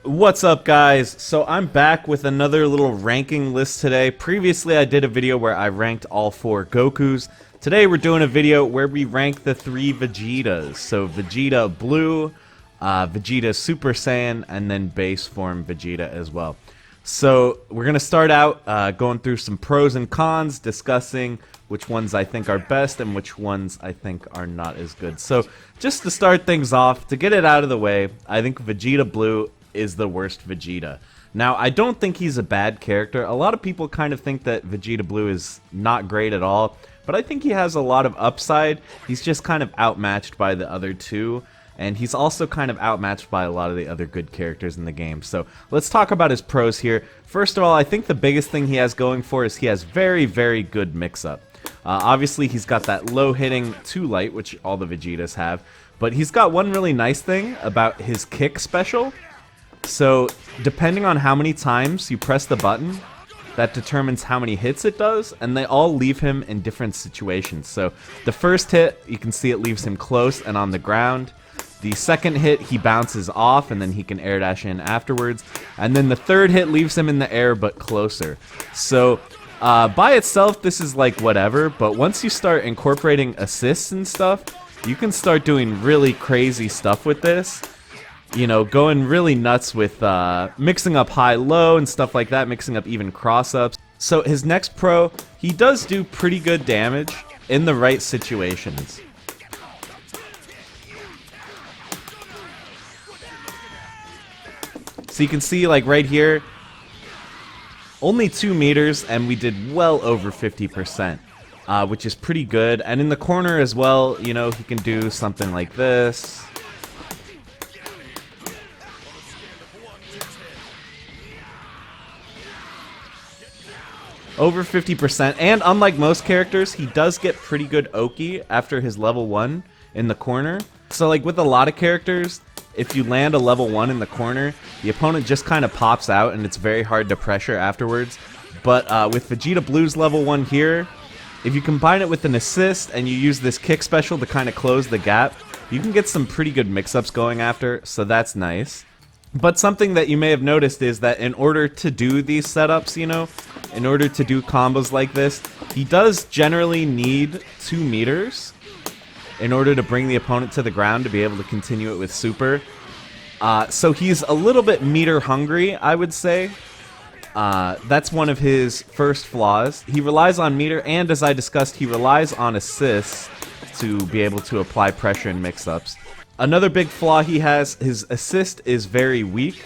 What's up, guys? So I'm back with another little ranking list today. Previously I did a video where I ranked all 4 Gokus. Today we're doing a video where we rank the 3 Vegetas. So Vegeta Blue, Vegeta Super Saiyan, and then base form Vegeta as well. So we're going to start out going through some pros and cons, discussing which ones I think are best and which ones I think are not as good. So just to start things off, to get it out of the way, I think Vegeta Blue is the worst Vegeta. Now, I don't think he's a bad character. A lot of people kind of think that Vegeta Blue is not great at all, but I think he has a lot of upside. He's just kind of outmatched by the other two, and he's also kind of outmatched by a lot of the other good characters in the game. So let's talk about his pros here. First of all, I think the biggest thing he has going for is he has very, very good mix-up. Obviously, he's got that low-hitting 2 light, which all the Vegetas have, but he's got one really nice thing about his kick special. So, depending on how many times you press the button, that determines how many hits it does, and they all leave him in different situations. So, the first hit, you can see it leaves him close and on the ground. The second hit, he bounces off, and then he can air dash in afterwards. And then the third hit leaves him in the air, but closer. So, by itself, this is like whatever, but once you start incorporating assists and stuff, you can start doing really crazy stuff with this. You know, going really nuts with mixing up high-low and stuff like that, mixing up even cross-ups. So his next pro, he does do pretty good damage in the right situations. So you can see, like, right here, only 2 meters, and we did well over 50%, which is pretty good. And in the corner as well, you know, he can do something like this. Over 50%, and unlike most characters, he does get pretty good Oki after his level 1 in the corner. So like with a lot of characters, if you land a level 1 in the corner, the opponent just kind of pops out and it's very hard to pressure afterwards. But with Vegeta Blue's level 1 here, if you combine it with an assist and you use this kick special to kind of close the gap, you can get some pretty good mix-ups going after, so that's nice. But something that you may have noticed is that in order to do these setups, you know, in order to do combos like this, he does generally need 2 meters in order to bring the opponent to the ground to be able to continue it with super. So he's a little bit meter hungry, I would say. That's one of his first flaws. He relies on meter, and as I discussed, he relies on assists to be able to apply pressure in mix-ups. Another big flaw he has, his assist is very weak.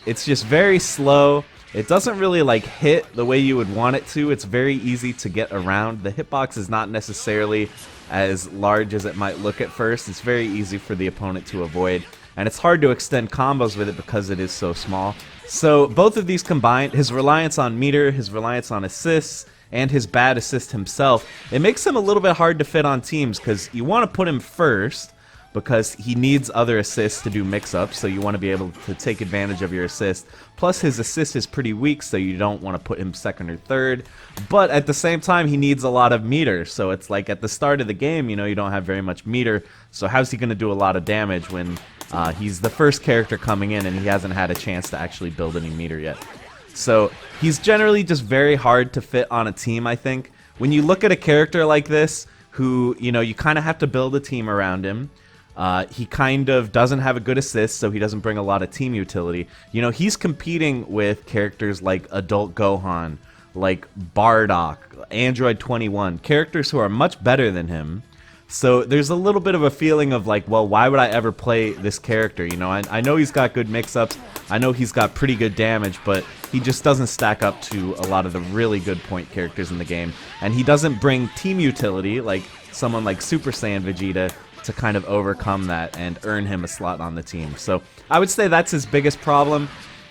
It's just very slow. It doesn't really like hit the way you would want it to. It's very easy to get around. The hitbox is not necessarily as large as it might look at first. It's very easy for the opponent to avoid. And it's hard to extend combos with it because it is so small. So both of these combined, his reliance on meter, his reliance on assists, and his bad assist himself, it makes him a little bit hard to fit on teams because you want to put him first, because he needs other assists to do mix-ups, so you want to be able to take advantage of your assist. Plus, his assist is pretty weak, so you don't want to put him second or third. But at the same time, he needs a lot of meter, so it's like at the start of the game, you know, you don't have very much meter, so how's he going to do a lot of damage when he's the first character coming in and he hasn't had a chance to actually build any meter yet? So he's generally just very hard to fit on a team, I think. When you look at a character like this, who, you know, you kind of have to build a team around him, he kind of doesn't have a good assist, so he doesn't bring a lot of team utility. You know, he's competing with characters like Adult Gohan, like Bardock, Android 21, characters who are much better than him. So there's a little bit of a feeling of like, well, why would I ever play this character? You know, I know he's got good mix-ups, I know he's got pretty good damage, but he just doesn't stack up to a lot of the really good point characters in the game. And he doesn't bring team utility like someone like Super Saiyan Vegeta to kind of overcome that and earn him a slot on the team. So I would say that's his biggest problem.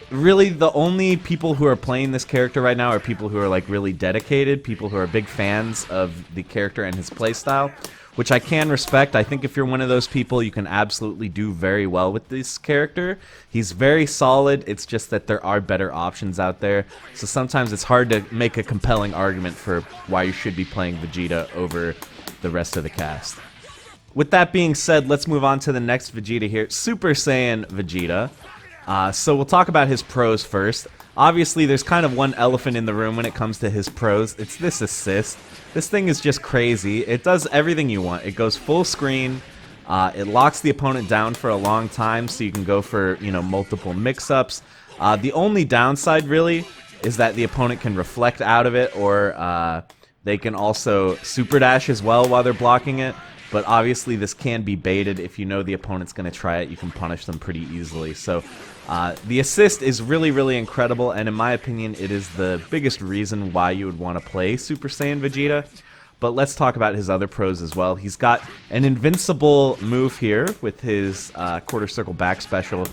Really, the only people who are playing this character right now are people who are like really dedicated, people who are big fans of the character and his playstyle, which I can respect. I think if you're one of those people, you can absolutely do very well with this character. He's very solid, it's just that there are better options out there. So sometimes it's hard to make a compelling argument for why you should be playing Vegeta over the rest of the cast. With that being said, let's move on to the next Vegeta here, Super Saiyan Vegeta. So we'll talk about his pros first. Obviously, there's kind of one elephant in the room when it comes to his pros. It's this assist. This thing is just crazy. It does everything you want. It goes full screen. It locks the opponent down for a long time, so you can go for, you know, multiple mix-ups. The only downside, really, is that the opponent can reflect out of it, or they can also super dash as well while they're blocking it. But obviously, this can be baited. If you know the opponent's going to try it, you can punish them pretty easily. So the assist is really, really incredible, and in my opinion, it is the biggest reason why you would want to play Super Saiyan Vegeta. But let's talk about his other pros as well. He's got an invincible move here with his quarter circle back special.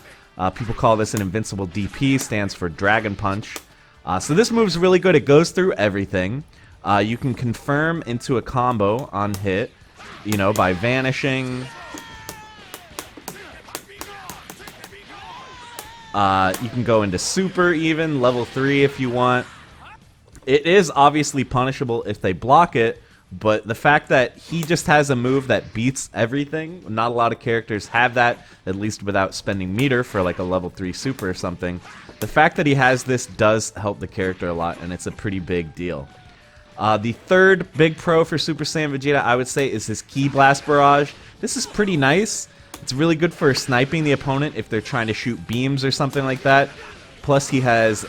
People call this an invincible DP, stands for Dragon Punch. So this move's really good. It goes through everything. You can confirm into a combo on hit, you know, by vanishing. You can go into super even, level 3 if you want. It is obviously punishable if they block it, but the fact that he just has a move that beats everything, not a lot of characters have that, at least without spending meter for like a level 3 super or something. The fact that he has this does help the character a lot, and it's a pretty big deal. The third big pro for Super Saiyan Vegeta, I would say, is his Ki Blast Barrage. This is pretty nice. It's really good for sniping the opponent if they're trying to shoot beams or something like that. Plus, he has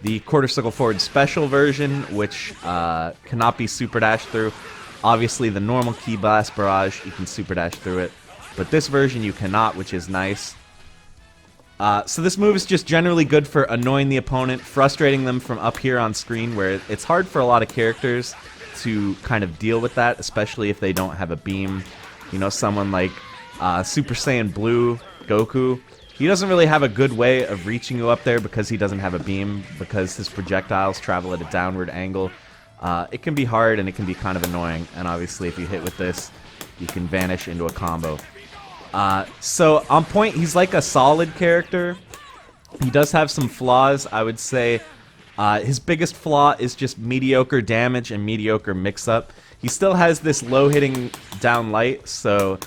the quarter circle forward special version, which cannot be super dashed through. Obviously, the normal Ki Blast Barrage, you can super dash through it. But this version you cannot, which is nice. So this move is just generally good for annoying the opponent, frustrating them from up here on screen, where it's hard for a lot of characters to kind of deal with that, especially if they don't have a beam. You know, someone like Super Saiyan Blue Goku, he doesn't really have a good way of reaching you up there because he doesn't have a beam, because his projectiles travel at a downward angle. It can be hard and it can be kind of annoying, and obviously if you hit with this, you can vanish into a combo. So on point, he's like a solid character. He does have some flaws, I would say. His biggest flaw is just mediocre damage and mediocre mix-up. He still has this low-hitting down light, so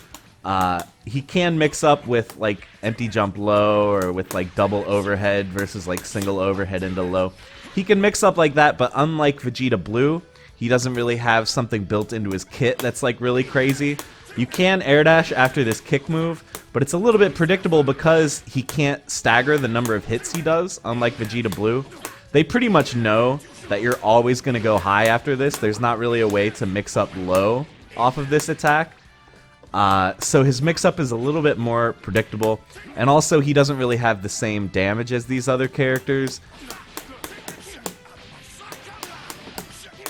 he can mix up with like empty jump low, or with like double overhead versus like single overhead into low. He can mix up like that, but unlike Vegeta Blue, he doesn't really have something built into his kit that's like really crazy. You can air dash after this kick move, but it's a little bit predictable because he can't stagger the number of hits he does, unlike Vegeta Blue. They pretty much know that you're always going to go high after this. There's not really a way to mix up low off of this attack. So his mix-up is a little bit more predictable, and also he doesn't really have the same damage as these other characters.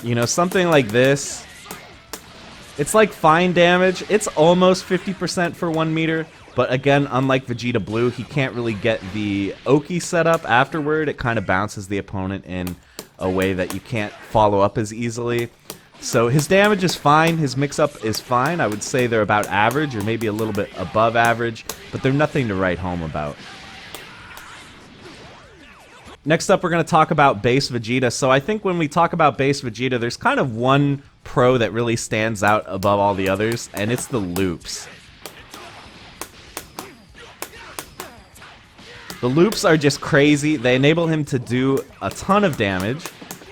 You know, something like this, it's like fine damage. It's almost 50% for 1 meter, but again, unlike Vegeta Blue, he can't really get the Oki setup afterward. It kind of bounces the opponent in a way that you can't follow up as easily. So his damage is fine, his mix-up is fine. I would say they're about average, or maybe a little bit above average, but they're nothing to write home about. Next up, we're going to talk about base Vegeta. So I think when we talk about base Vegeta, there's kind of one pro that really stands out above all the others, and it's the loops. The loops are just crazy. They enable him to do a ton of damage.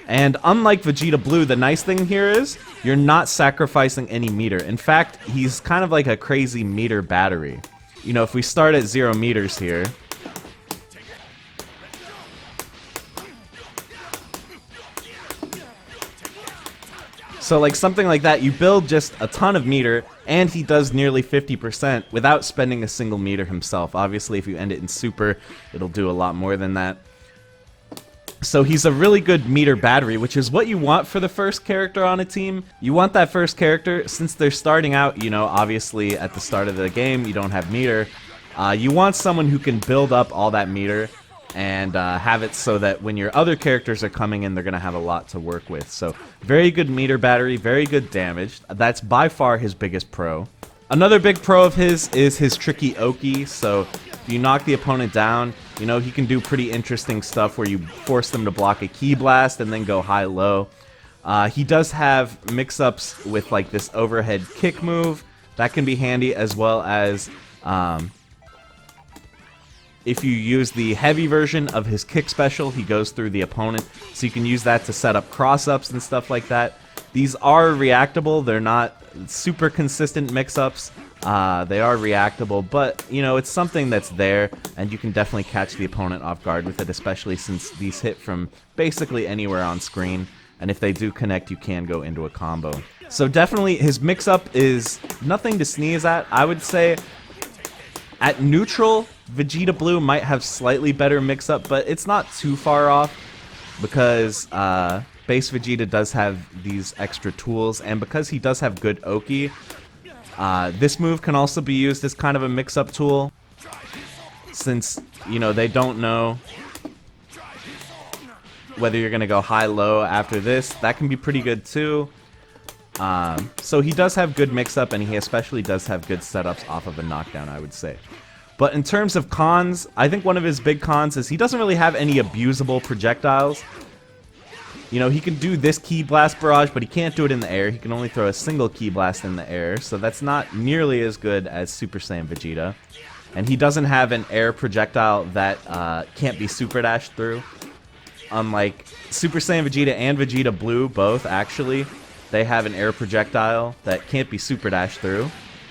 And unlike Vegeta Blue, the nice thing here is you're not sacrificing any meter. In fact, he's kind of like a crazy meter battery. You know, if we start at 0 meters here, so like something like that, you build just a ton of meter, and he does nearly 50% without spending a single meter himself. Obviously, if you end it in super, it'll do a lot more than that. So he's a really good meter battery, which is what you want for the first character on a team. You want that first character, since they're starting out, you know, obviously at the start of the game, you don't have meter. You want someone who can build up all that meter and have it so that when your other characters are coming in, they're going to have a lot to work with. So very good meter battery, very good damage. That's by far his biggest pro. Another big pro of his is his tricky Oki. So if you knock the opponent down, you know, he can do pretty interesting stuff where you force them to block a Ki Blast and then go high-low. He does have mix-ups with like this overhead kick move. That can be handy, as well as If you use the heavy version of his kick special, he goes through the opponent, so you can use that to set up cross-ups and stuff like that. These are reactable. They're not super consistent mix-ups. They are reactable, but, you know, it's something that's there, and you can definitely catch the opponent off guard with it, especially since these hit from basically anywhere on screen, and if they do connect, you can go into a combo. So definitely, his mix-up is nothing to sneeze at. I would say at neutral, Vegeta Blue might have slightly better mix-up, but it's not too far off, because base Vegeta does have these extra tools, and because he does have good Oki, this move can also be used as kind of a mix-up tool, since, you know, they don't know whether you're going to go high-low after this. That can be pretty good too. So he does have good mix-up, and he especially does have good setups off of a knockdown, I would say. But in terms of cons, I think one of his big cons is he doesn't really have any abusable projectiles. You know, he can do this Ki Blast Barrage, but he can't do it in the air. He can only throw a single Ki Blast in the air, so that's not nearly as good as Super Saiyan Vegeta. And he doesn't have an air projectile that can't be Super Dashed through. Unlike Super Saiyan Vegeta and Vegeta Blue, both actually, they have an air projectile that can't be Super Dashed through.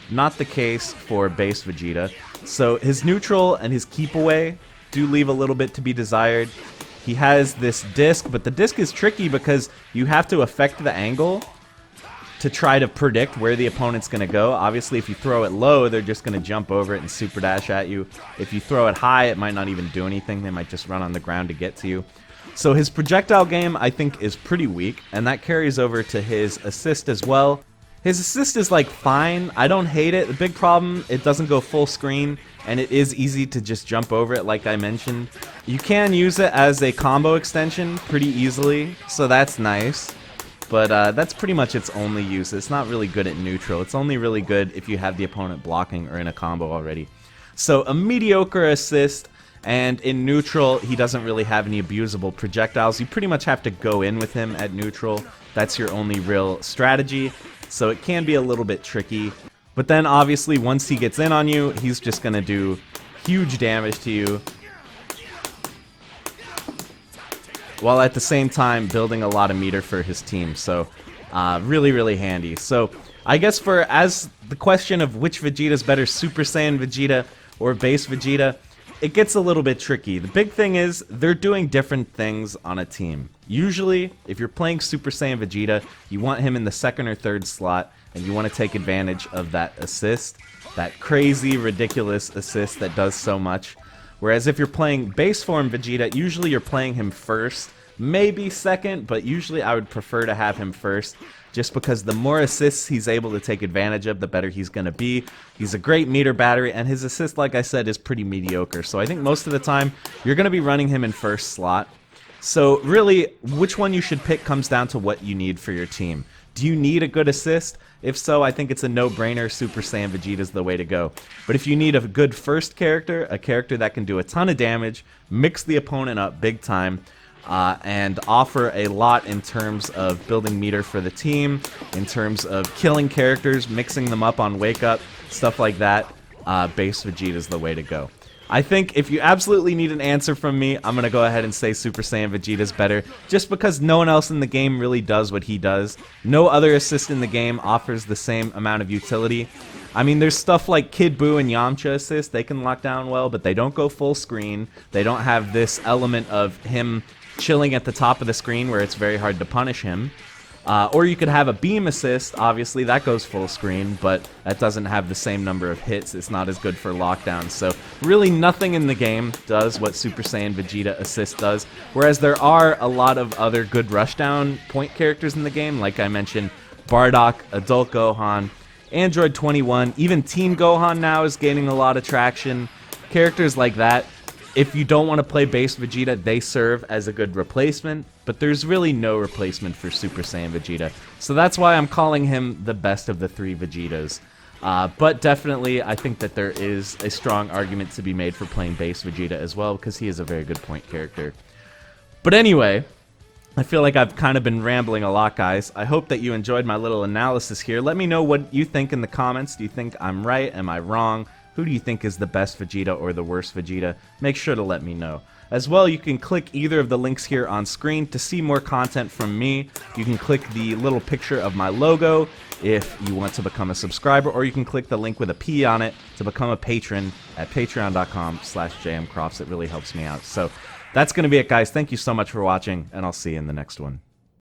Not the case for base Vegeta. So his neutral and his keep away do leave a little bit to be desired. He has this disc, but the disc is tricky because you have to affect the angle to try to predict where the opponent's going to go. Obviously, if you throw it low, they're just going to jump over it and super dash at you. If you throw it high, it might not even do anything. They might just run on the ground to get to you. So his projectile game, I think, is pretty weak, and that carries over to his assist as well. His assist is, like, fine. I don't hate it. The big problem, it doesn't go full screen, and it is easy to just jump over it, like I mentioned. You can use it as a combo extension pretty easily, so that's nice. But that's pretty much its only use. It's not really good at neutral. It's only really good if you have the opponent blocking or in a combo already. So a mediocre assist, and in neutral, he doesn't really have any abusable projectiles. You pretty much have to go in with him at neutral. That's your only real strategy. So it can be a little bit tricky. But then obviously once he gets in on you, he's just going to do huge damage to you, while at the same time building a lot of meter for his team. So really, really handy. So I guess as the question of which Vegeta is better, Super Saiyan Vegeta or base Vegeta, it gets a little bit tricky. The big thing is they're doing different things on a team. Usually, if you're playing Super Saiyan Vegeta, you want him in the second or third slot, and you want to take advantage of that assist, that crazy, ridiculous assist that does so much. Whereas if you're playing base form Vegeta, usually you're playing him first, maybe second, but usually I would prefer to have him first, just because the more assists he's able to take advantage of, the better he's going to be. He's a great meter battery, and his assist, like I said, is pretty mediocre. So I think most of the time, you're going to be running him in first slot. So really, which one you should pick comes down to what you need for your team. Do you need a good assist? If so, I think it's a no-brainer. Super Saiyan Vegeta is the way to go. But if you need a good first character, a character that can do a ton of damage, mix the opponent up big time, and offer a lot in terms of building meter for the team, in terms of killing characters, mixing them up on Wake Up, stuff like that, base Vegeta is the way to go. I think if you absolutely need an answer from me, I'm going to go ahead and say Super Saiyan Vegeta is better, just because no one else in the game really does what he does. No other assist in the game offers the same amount of utility. I mean, there's stuff like Kid Buu and Yamcha assist, they can lock down well, but they don't go full screen. They don't have this element of him chilling at the top of the screen where it's very hard to punish him. Or you could have a beam assist, obviously that goes full screen, but that doesn't have the same number of hits. It's not as good for lockdown. So really nothing in the game does what Super Saiyan Vegeta assist does, whereas there are a lot of other good rushdown point characters in the game, like I mentioned, Bardock, Adult Gohan, Android 21, even Teen Gohan now is gaining a lot of traction. Characters like that, if you don't want to play base Vegeta, they serve as a good replacement, but there's really no replacement for Super Saiyan Vegeta. So that's why I'm calling him the best of the three Vegetas. But definitely, I think that there is a strong argument to be made for playing base Vegeta as well, because he is a very good point character. But anyway, I feel like I've kind of been rambling a lot, guys. I hope that you enjoyed my little analysis here. Let me know what you think in the comments. Do you think I'm right? Am I wrong? Who do you think is the best Vegeta or the worst Vegeta? Make sure to let me know. As well, you can click either of the links here on screen to see more content from me. You can click the little picture of my logo if you want to become a subscriber, or you can click the link with a P on it to become a patron at patreon.com/jmcrofts. It really helps me out. So that's going to be it, guys. Thank you so much for watching, and I'll see you in the next one.